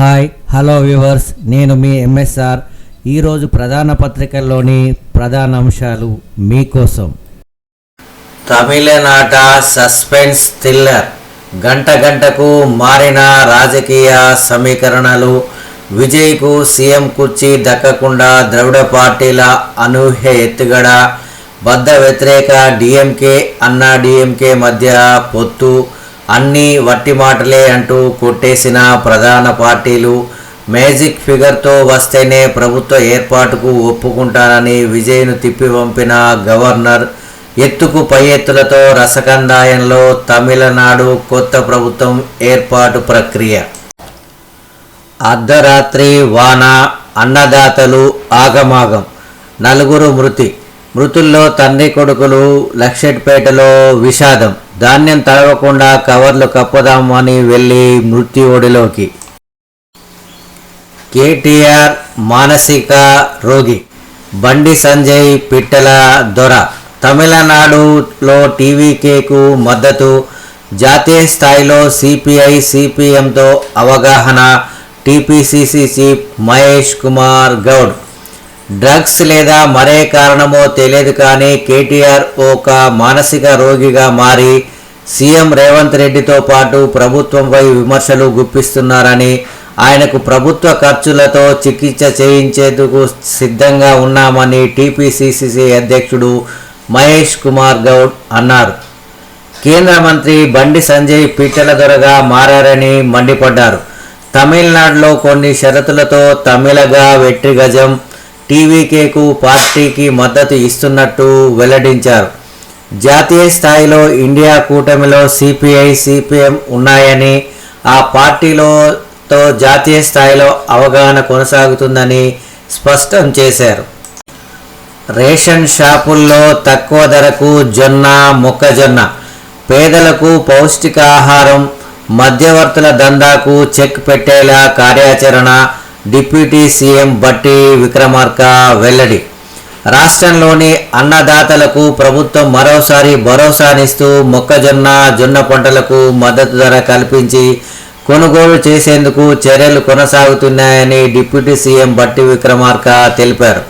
Hi hello viewers, నేను మీ MSR. ఈరోజు ప్రధాన పత్రికల్లోని ప్రధాన అంశాలు మీకోసం. తమిళనాట సస్పెన్స్ థ్రిల్లర్, గంట గంటకు మారిన రాజకీయ సమీకరణలు, విజయ్కు సీఎం కుర్చీ దక్కకుండా ద్రవిడ పార్టీల అనూహ్య ఎత్తుగడ, బద్ద వ్యతిరేక డిఎంకే అన్నా డిఎంకే మధ్య పొత్తు, అన్నీ వట్టి మాటలే అంటూ కొట్టేసిన ప్రధాన పార్టీలు, మ్యాజిక్ ఫిగర్తో వస్తేనే ప్రభుత్వ ఏర్పాటుకు ఒప్పుకుంటానని విజయ్ను తిప్పి పంపిన గవర్నర్, ఎత్తుకు పై ఎత్తులతో రసకందాయంలో తమిళనాడు కొత్త ప్రభుత్వం ఏర్పాటు ప్రక్రియ. అర్ధరాత్రి వాన, అన్నదాతలు ఆగమాగం, 4 మృతి. మృతుల్లో తండ్రి కొడుకులు. లక్షెట్పేటలో విషాదం. ధాన్యం తడవకుండా కవర్లు కప్పదామని వెళ్ళి మృత్యు ఒడిలోకి. కేటీఆర్ మానసిక రోగి. బండి సంజయ్ పిట్టల దొర. తమిళనాడులో టీవీకేకు మద్దతు. జాతీయ స్థాయిలో సిపిఐ సిపిఎంతో అవగాహన. TPCC chief Mahesh Kumar Goud. Drugs లేదా మరే కారణమో తెలియదు కానీ కేటీఆర్ ఒక మానసిక రోగిగా మారి సీఎం రేవంత్ రెడ్డితో పాటు ప్రభుత్వంపై విమర్శలు గుప్పిస్తున్నారని, ఆయనకు ప్రభుత్వ ఖర్చులతో చికిత్స చేయించేందుకు సిద్ధంగా ఉన్నామని టీపీసీసీ అధ్యక్షుడు మహేష్ కుమార్ గౌడ్ అన్నారు. కేంద్ర మంత్రి బండి సంజయ్ పిట్టల దొరగా మారని మండిపడ్డారు. తమిళనాడులో కొన్ని షరతులతో తమిళగా వెట్రి గజం టీవీకేకు పార్టీకి మద్దతు ఇస్తున్నట్టు వెల్లడించారు. జాతీయ స్థాయిలో ఇండియా కూటమిలో సిపిఐ సిపిఎం ఉన్నాయని, ఆ పార్టీలతో జాతీయ స్థాయిలో అవగాహన కొనసాగుతుందని స్పష్టం చేశారు. రేషన్ షాపుల్లో తక్కువ ధరకు జొన్న, మొక్కజొన్న. పేదలకు పౌష్టికాహారం. మధ్యవర్తుల దందాకు చెక్ పెట్టేలా కార్యాచరణ. డిప్యూటీ సీఎం బట్టి విక్రమార్క వెల్లడి. రాష్ట్రంలోని అన్నదాతలకు ప్రభుత్వం మరోసారి భరోసానిస్తూ మొక్కజొన్న, జొన్న పంటలకు మద్దతు ధర కల్పించి కొనుగోలు చేసేందుకు చర్యలు కొనసాగుతున్నాయని డిప్యూటీ సీఎం బట్టి విక్రమార్క తెలిపారు.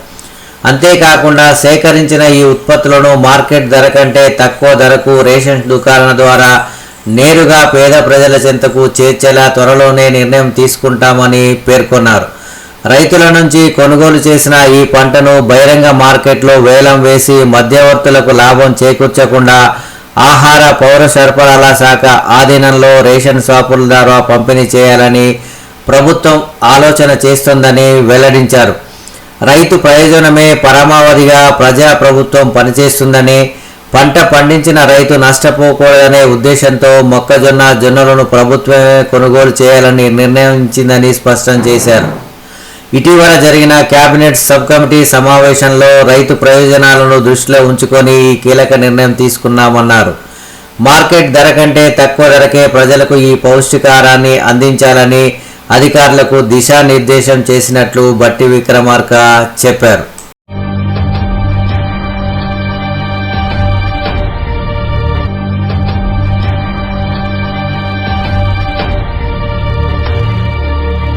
అంతేకాకుండా సేకరించిన ఈ ఉత్పత్తులను మార్కెట్ ధర కంటే తక్కువ ధరకు రేషన్ దుకాణాల ద్వారా నేరుగా పేద ప్రజల చెంతకు చేర్చేలా త్వరలోనే నిర్ణయం తీసుకుంటామని పేర్కొన్నారు. రైతుల నుంచి కొనుగోలు చేసిన ఈ పంటను బహిరంగ మార్కెట్లో వేలం వేసి మధ్యవర్తులకు లాభం చేకూర్చకుండా ఆహార పౌర సరఫరాల శాఖ ఆధీనంలో రేషన్ షాపుల ద్వారా పంపిణీ చేయాలని ప్రభుత్వం ఆలోచన చేస్తోందని వెల్లడించారు. రైతు ప్రయోజనమే పరమావధిగా ప్రజా ప్రభుత్వం పనిచేస్తుందని, పంట పండించిన రైతు నష్టపోకూడదనే ఉద్దేశంతో మొక్కజొన్న, జొన్నలను ప్రభుత్వమే కొనుగోలు చేయాలని నిర్ణయించిందని స్పష్టం చేశారు. ఇటీవల జరిగిన కేబినెట్ సబ్ కమిటీ సమావేశంలో రైతు ప్రయోజనాలను దృష్టిలో ఉంచుకొని ఈ కీలక నిర్ణయం తీసుకున్నామన్నారు. మార్కెట్ ధర కంటే తక్కువ ధరకే ప్రజలకు ఈ పౌష్టికాహారాన్ని అందించాలని అధికారులకు దిశానిర్దేశం చేసినట్లు బట్టి విక్రమార్క చెప్పారు.